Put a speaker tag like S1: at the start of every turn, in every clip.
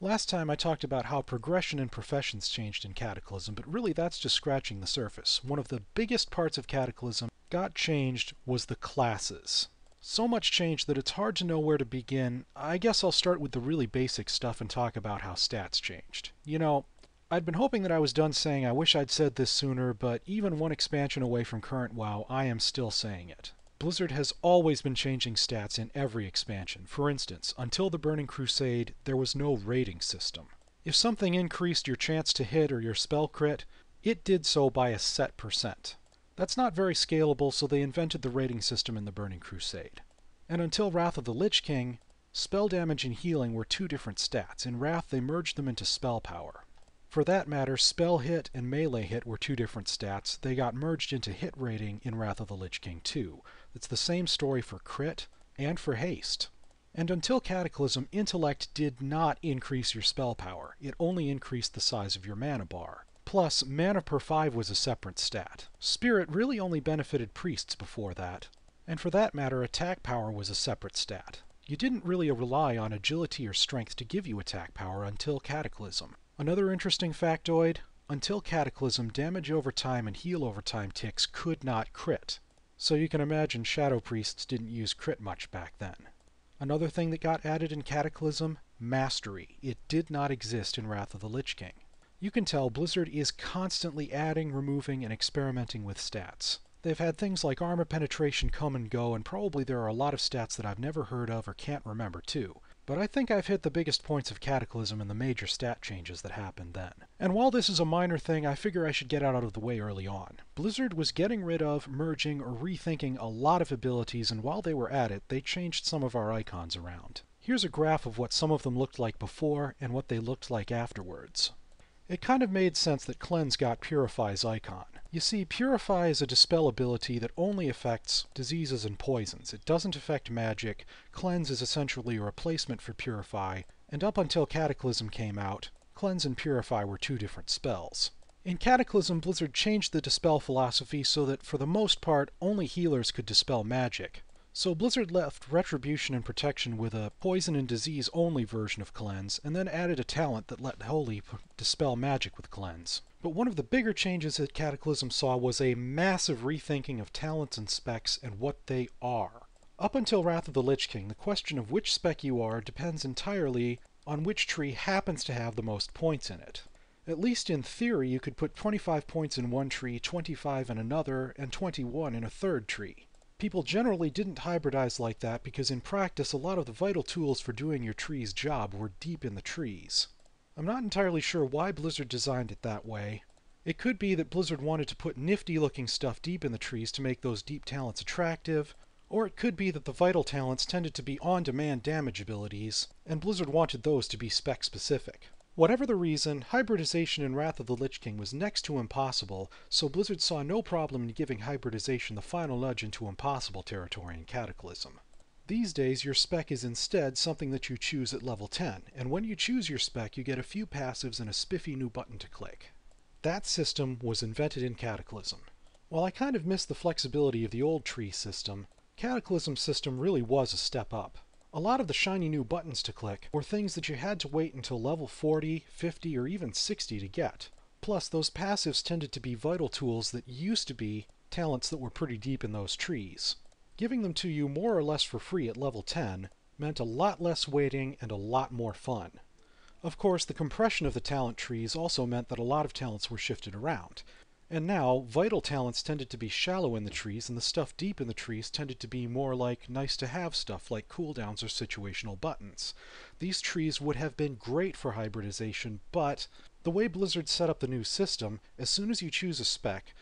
S1: Last time I talked about how progression and professions changed in Cataclysm, but really that's just scratching the surface. One of the biggest parts of Cataclysm got changed was the classes. So much changed that it's hard to know where to begin. I guess I'll start with the really basic stuff and talk about how stats changed. You know, I'd been hoping that I was done saying I wish I'd said this sooner, but even one expansion away from current WoW, I am still saying it. Blizzard has always been changing stats in every expansion. For instance, until the Burning Crusade, there was no rating system. If something increased your chance to hit or your spell crit, it did so by a set percent. That's not very scalable, so they invented the rating system in the Burning Crusade. And until Wrath of the Lich King, spell damage and healing were two different stats. In Wrath, they merged them into spell power. For that matter, spell hit and melee hit were two different stats. They got merged into hit rating in Wrath of the Lich King 2. It's the same story for crit and for haste. And until Cataclysm, intellect did not increase your spell power. It only increased the size of your mana bar. Plus, mana per 5 was a separate stat. Spirit really only benefited priests before that. And for that matter, attack power was a separate stat. You didn't really rely on agility or strength to give you attack power until Cataclysm. Another interesting factoid, until Cataclysm, damage over time and heal over time ticks could not crit. So you can imagine Shadow Priests didn't use crit much back then. Another thing that got added in Cataclysm, Mastery. It did not exist in Wrath of the Lich King. You can tell Blizzard is constantly adding, removing, and experimenting with stats. They've had things like armor penetration come and go, and probably there are a lot of stats that I've never heard of or can't remember too. But I think I've hit the biggest points of Cataclysm and the major stat changes that happened then. And while this is a minor thing, I figure I should get out of the way early on. Blizzard was getting rid of, merging, or rethinking a lot of abilities, and while they were at it, they changed some of our icons around. Here's a graph of what some of them looked like before and what they looked like afterwards. It kind of made sense that Cleanse got Purify's icon. You see, Purify is a dispel ability that only affects diseases and poisons. It doesn't affect magic. Cleanse is essentially a replacement for Purify, and up until Cataclysm came out, Cleanse and Purify were two different spells. In Cataclysm, Blizzard changed the dispel philosophy so that, for the most part, only healers could dispel magic. So Blizzard left Retribution and Protection with a poison and disease only version of Cleanse, and then added a talent that let Holy dispel magic with Cleanse. But one of the bigger changes that Cataclysm saw was a massive rethinking of talents and specs and what they are. Up until Wrath of the Lich King, the question of which spec you are depends entirely on which tree happens to have the most points in it. At least in theory, you could put 25 points in one tree, 25 in another, and 21 in a third tree. People generally didn't hybridize like that because in practice a lot of the vital tools for doing your tree's job were deep in the trees. I'm not entirely sure why Blizzard designed it that way. It could be that Blizzard wanted to put nifty looking stuff deep in the trees to make those deep talents attractive, or it could be that the vital talents tended to be on-demand damage abilities, and Blizzard wanted those to be spec specific. Whatever the reason, hybridization in Wrath of the Lich King was next to impossible, so Blizzard saw no problem in giving hybridization the final nudge into impossible territory in Cataclysm. These days, your spec is instead something that you choose at level 10, and when you choose your spec, you get a few passives and a spiffy new button to click. That system was invented in Cataclysm. While I kind of miss the flexibility of the old tree system, Cataclysm's system really was a step up. A lot of the shiny new buttons to click were things that you had to wait until level 40, 50, or even 60 to get. Plus, those passives tended to be vital tools that used to be talents that were pretty deep in those trees. Giving them to you more or less for free at level 10 meant a lot less waiting and a lot more fun. Of course, the compression of the talent trees also meant that a lot of talents were shifted around. And now, vital talents tended to be shallow in the trees, and the stuff deep in the trees tended to be more like nice-to-have stuff like cooldowns or situational buttons. These trees would have been great for hybridization, but the way Blizzard set up the new system, as soon as you choose a spec,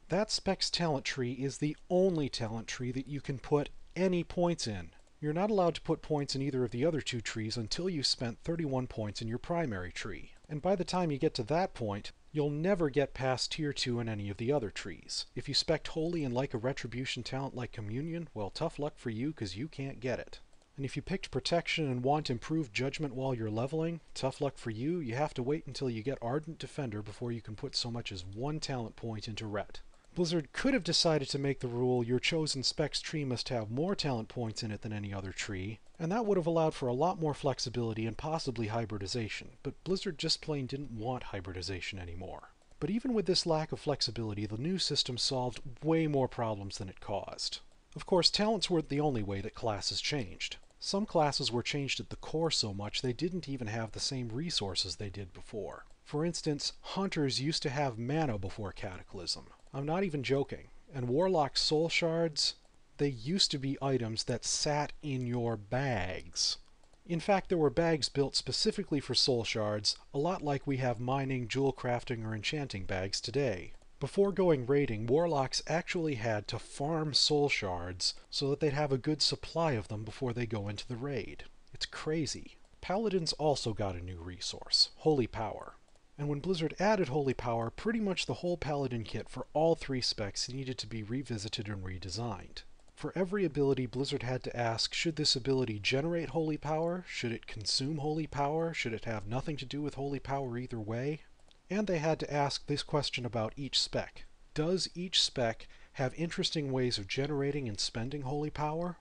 S1: that spec's talent tree is the only talent tree that you can put any points in. You're not allowed to put points in either of the other two trees until you've spent 31 points in your primary tree. And by the time you get to that point, you'll never get past Tier 2 in any of the other trees. If you spec'd Holy and like a Retribution talent like Communion, well, tough luck for you because you can't get it. And if you picked Protection and want improved Judgment while you're leveling, tough luck for you, you have to wait until you get Ardent Defender before you can put so much as one talent point into Ret. Blizzard could have decided to make the rule your chosen spec's tree must have more talent points in it than any other tree, And that would have allowed for a lot more flexibility and possibly hybridization, but Blizzard just plain didn't want hybridization anymore. But even with this lack of flexibility, the new system solved way more problems than it caused. Of course, talents weren't the only way that classes changed. Some classes were changed at the core so much they didn't even have the same resources they did before. For instance, hunters used to have mana before Cataclysm. I'm not even joking. And Warlock soul shards, they used to be items that sat in your bags. In fact, there were bags built specifically for soul shards, a lot like we have mining, jewel crafting, or enchanting bags today. Before going raiding, warlocks actually had to farm soul shards so that they'd have a good supply of them before they go into the raid. It's crazy. Paladins also got a new resource, Holy Power. And when Blizzard added Holy Power, pretty much the whole Paladin kit for all 3 specs needed to be revisited and redesigned. For every ability, Blizzard had to ask, should this ability generate Holy Power? Should it consume Holy Power? Should it have nothing to do with Holy Power either way? And they had to ask this question about each spec. Does each spec have interesting ways of generating and spending Holy Power?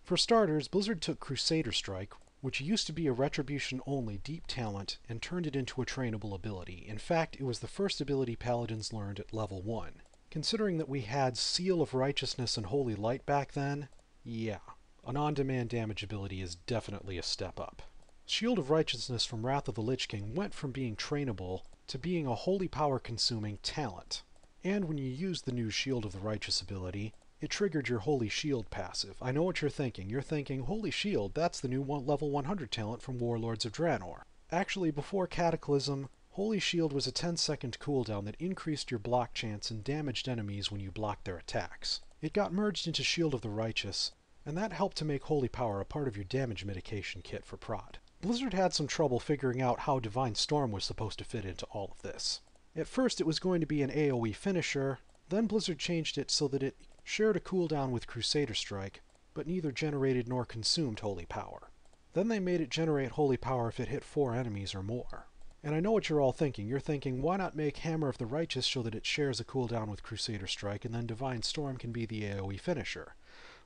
S1: For starters, Blizzard took Crusader Strike, which used to be a retribution-only deep talent, and turned it into a trainable ability. In fact, it was the first ability Paladins learned at level 1. Considering that we had Seal of Righteousness and Holy Light back then, yeah, an on-demand damage ability is definitely a step up. Shield of Righteousness from Wrath of the Lich King went from being trainable to being a Holy Power consuming talent. And when you used the new Shield of the Righteous ability, it triggered your Holy Shield passive. I know what you're thinking. You're thinking, Holy Shield, that's the new level 100 talent from Warlords of Draenor. Actually, before Cataclysm, Holy Shield was a 10-second cooldown that increased your block chance and damaged enemies when you blocked their attacks. It got merged into Shield of the Righteous, and that helped to make Holy Power a part of your damage mitigation kit for prod. Blizzard had some trouble figuring out how Divine Storm was supposed to fit into all of this. At first it was going to be an AoE finisher, then Blizzard changed it so that it shared a cooldown with Crusader Strike, but neither generated nor consumed Holy Power. Then they made it generate Holy Power if it hit 4 enemies or more. And I know what you're all thinking. You're thinking, why not make Hammer of the Righteous so that it shares a cooldown with Crusader Strike, and then Divine Storm can be the AoE finisher?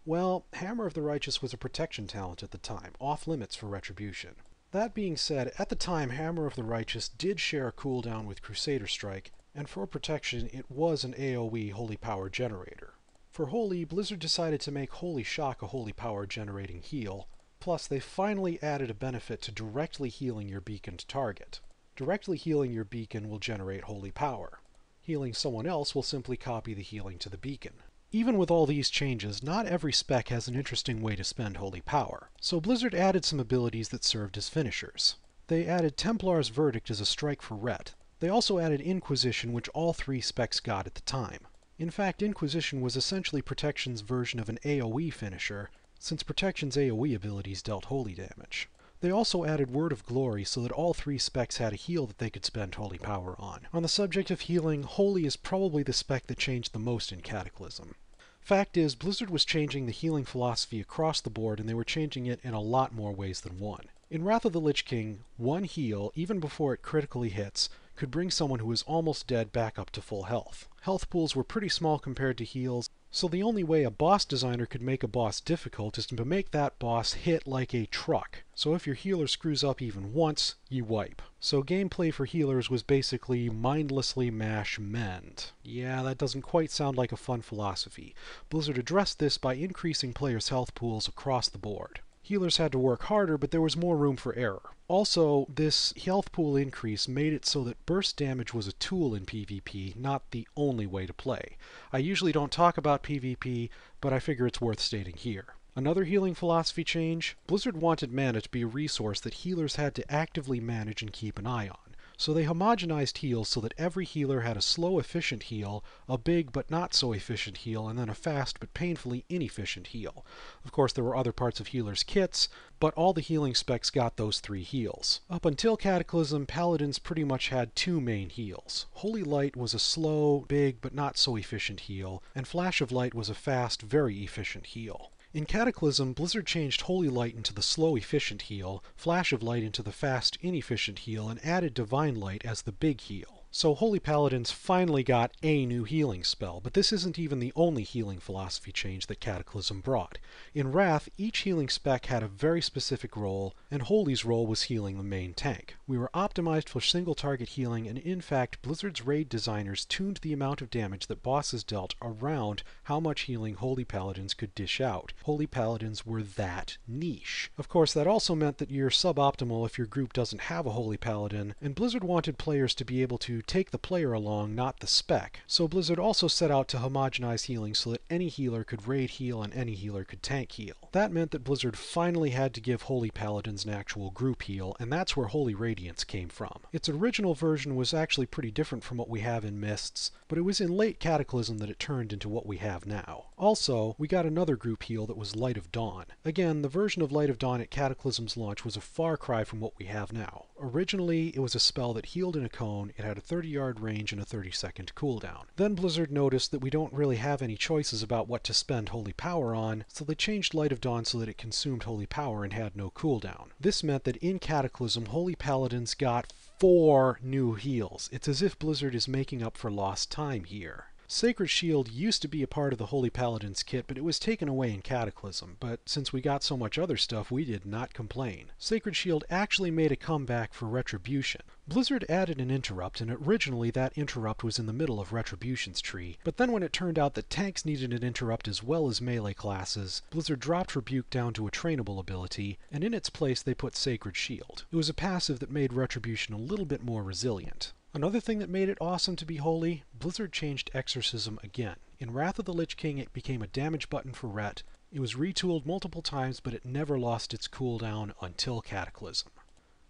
S1: Well, Hammer of the Righteous was a protection talent at the time, off limits for Retribution. That being said, at the time Hammer of the Righteous did share a cooldown with Crusader Strike, and for protection it was an AoE Holy Power generator. For Holy, Blizzard decided to make Holy Shock a Holy Power generating heal, plus they finally added a benefit to directly healing your beaconed target. Directly healing your beacon will generate Holy Power. Healing someone else will simply copy the healing to the beacon. Even with all these changes, not every spec has an interesting way to spend Holy Power, so Blizzard added some abilities that served as finishers. They added Templar's Verdict as a strike for Ret. They also added Inquisition, which all 3 specs got at the time. In fact, Inquisition was essentially Protection's version of an AoE finisher, since Protection's AoE abilities dealt holy damage. They also added Word of Glory so that all 3 specs had a heal that they could spend Holy Power on. On the subject of healing, Holy is probably the spec that changed the most in Cataclysm. Fact is, Blizzard was changing the healing philosophy across the board, and they were changing it in a lot more ways than one. In Wrath of the Lich King, one heal, even before it critically hits, could bring someone who is almost dead back up to full health. Health pools were pretty small compared to heals, so the only way a boss designer could make a boss difficult is to make that boss hit like a truck. So if your healer screws up even once, you wipe. So gameplay for healers was basically mindlessly mash mend. Yeah, that doesn't quite sound like a fun philosophy. Blizzard addressed this by increasing players' health pools across the board. Healers had to work harder, but there was more room for error. Also, this health pool increase made it so that burst damage was a tool in PvP, not the only way to play. I usually don't talk about PvP, but I figure it's worth stating here. Another healing philosophy change: Blizzard wanted mana to be a resource that healers had to actively manage and keep an eye on. So they homogenized heals so that every healer had a slow efficient heal, a big but not so efficient heal, and then a fast but painfully inefficient heal. Of course there were other parts of healers' kits, but all the healing specs got those 3 heals. Up until Cataclysm, Paladins pretty much had 2 main heals. Holy Light was a slow, big but not so efficient heal, and Flash of Light was a fast, very efficient heal. In Cataclysm, Blizzard changed Holy Light into the slow, efficient heal, Flash of Light into the fast, inefficient heal, and added Divine Light as the big heal. So Holy Paladins finally got a new healing spell, but this isn't even the only healing philosophy change that Cataclysm brought. In Wrath, each healing spec had a very specific role, and Holy's role was healing the main tank. We were optimized for single target healing, and in fact, Blizzard's raid designers tuned the amount of damage that bosses dealt around how much healing Holy Paladins could dish out. Holy Paladins were that niche. Of course, that also meant that you're suboptimal if your group doesn't have a Holy Paladin, and Blizzard wanted players to be able to take the player along, not the spec. So Blizzard also set out to homogenize healing so that any healer could raid heal and any healer could tank heal. That meant that Blizzard finally had to give Holy Paladins an actual group heal, and that's where Holy Radiance came from. Its original version was actually pretty different from what we have in Mists, but it was in late Cataclysm that it turned into what we have now. Also, we got another group heal that was Light of Dawn. Again, the version of Light of Dawn at Cataclysm's launch was a far cry from what we have now. Originally, it was a spell that healed in a cone, it had a 30-yard range and a 30-second cooldown. Then Blizzard noticed that we don't really have any choices about what to spend Holy Power on, so they changed Light of Dawn so that it consumed Holy Power and had no cooldown. This meant that in Cataclysm, Holy Paladins got 4 new heals. It's as if Blizzard is making up for lost time here. Sacred Shield used to be a part of the Holy Paladins kit, but it was taken away in Cataclysm, but since we got so much other stuff, we did not complain. Sacred Shield actually made a comeback for Retribution. Blizzard added an interrupt, and originally that interrupt was in the middle of Retribution's tree, but then when it turned out that tanks needed an interrupt as well as melee classes, Blizzard dropped Rebuke down to a trainable ability, and in its place they put Sacred Shield. It was a passive that made Retribution a little bit more resilient. Another thing that made it awesome to be holy, Blizzard changed Exorcism again. In Wrath of the Lich King it became a damage button for Ret. It was retooled multiple times, but it never lost its cooldown until Cataclysm.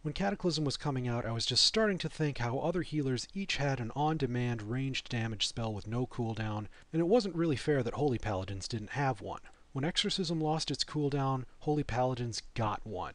S1: When Cataclysm was coming out, I was just starting to think how other healers each had an on-demand ranged damage spell with no cooldown, and it wasn't really fair that Holy Paladins didn't have one. When Exorcism lost its cooldown, Holy Paladins got one.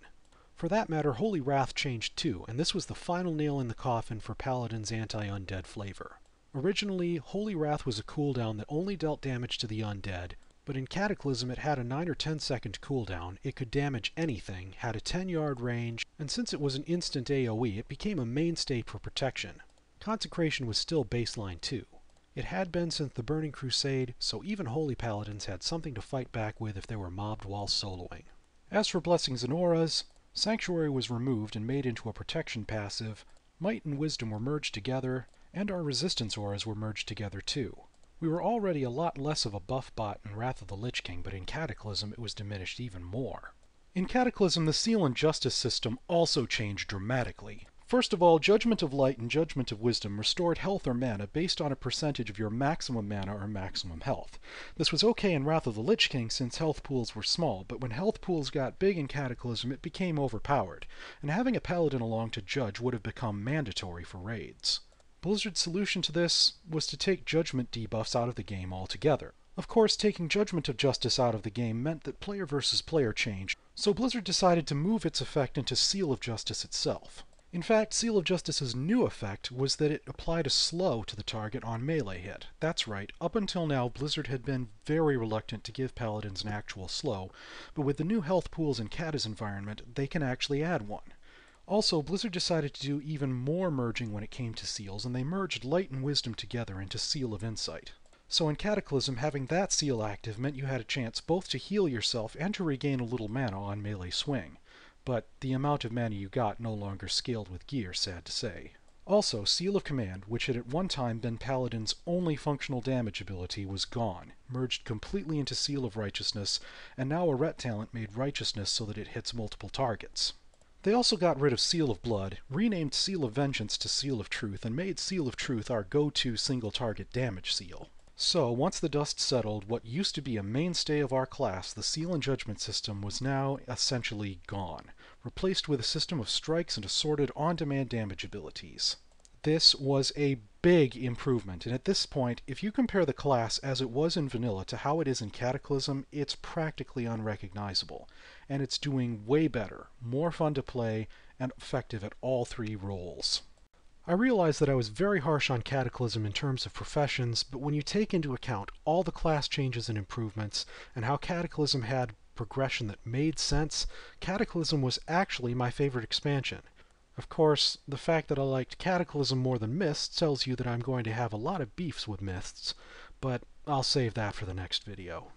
S1: For that matter, Holy Wrath changed too, and this was the final nail in the coffin for Paladin's anti-undead flavor. Originally, Holy Wrath was a cooldown that only dealt damage to the undead, but in Cataclysm it had a 9 or 10 second cooldown, it could damage anything, had a 10-yard range, and since it was an instant AoE, it became a mainstay for protection. Consecration was still baseline too. It had been since the Burning Crusade, so even Holy Paladins had something to fight back with if they were mobbed while soloing. As for Blessings and Auras, Sanctuary was removed and made into a protection passive, Might and Wisdom were merged together, and our Resistance Auras were merged together too. We were already a lot less of a buff bot in Wrath of the Lich King, but in Cataclysm it was diminished even more. In Cataclysm, the Seal and Justice system also changed dramatically. First of all, Judgment of Light and Judgment of Wisdom restored health or mana based on a percentage of your maximum mana or maximum health. This was okay in Wrath of the Lich King since health pools were small, but when health pools got big in Cataclysm it became overpowered, and having a paladin along to judge would have become mandatory for raids. Blizzard's solution to this was to take judgment debuffs out of the game altogether. Of course, taking Judgment of Justice out of the game meant that player versus player changed, so Blizzard decided to move its effect into Seal of Justice itself. In fact, Seal of Justice's new effect was that it applied a slow to the target on melee hit. That's right, up until now Blizzard had been very reluctant to give paladins an actual slow, but with the new health pools in Cata's environment, they can actually add one. Also, Blizzard decided to do even more merging when it came to seals, and they merged Light and Wisdom together into Seal of Insight. So in Cataclysm, having that seal active meant you had a chance both to heal yourself and to regain a little mana on melee swing. But the amount of mana you got no longer scaled with gear, sad to say. Also, Seal of Command, which had at one time been Paladin's only functional damage ability, was gone, merged completely into Seal of Righteousness, and now a Ret talent made Righteousness so that it hits multiple targets. They also got rid of Seal of Blood, renamed Seal of Vengeance to Seal of Truth, and made Seal of Truth our go-to single-target damage seal. So, once the dust settled, what used to be a mainstay of our class, the Seal and Judgment system, was now essentially gone, replaced with a system of strikes and assorted on-demand damage abilities. This was a big improvement, and at this point, if you compare the class as it was in vanilla to how it is in Cataclysm, it's practically unrecognizable, and it's doing way better, more fun to play, and effective at all 3 roles. I realize that I was very harsh on Cataclysm in terms of professions, but when you take into account all the class changes and improvements, and how Cataclysm had progression that made sense, Cataclysm was actually my favorite expansion. Of course, the fact that I liked Cataclysm more than Mists tells you that I'm going to have a lot of beefs with Mists, but I'll save that for the next video.